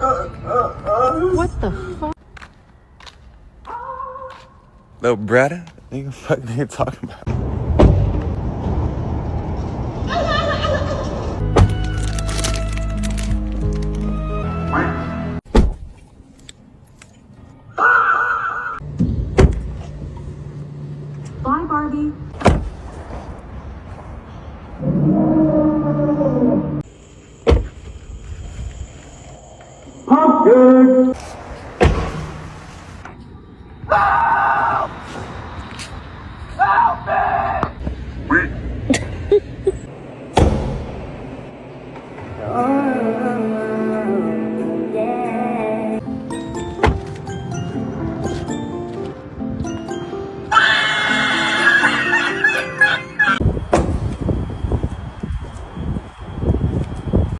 What the fuck? No, Brad, nigga, fuck nigga talking about. Bye, Barbie. Pumpkin! Help me!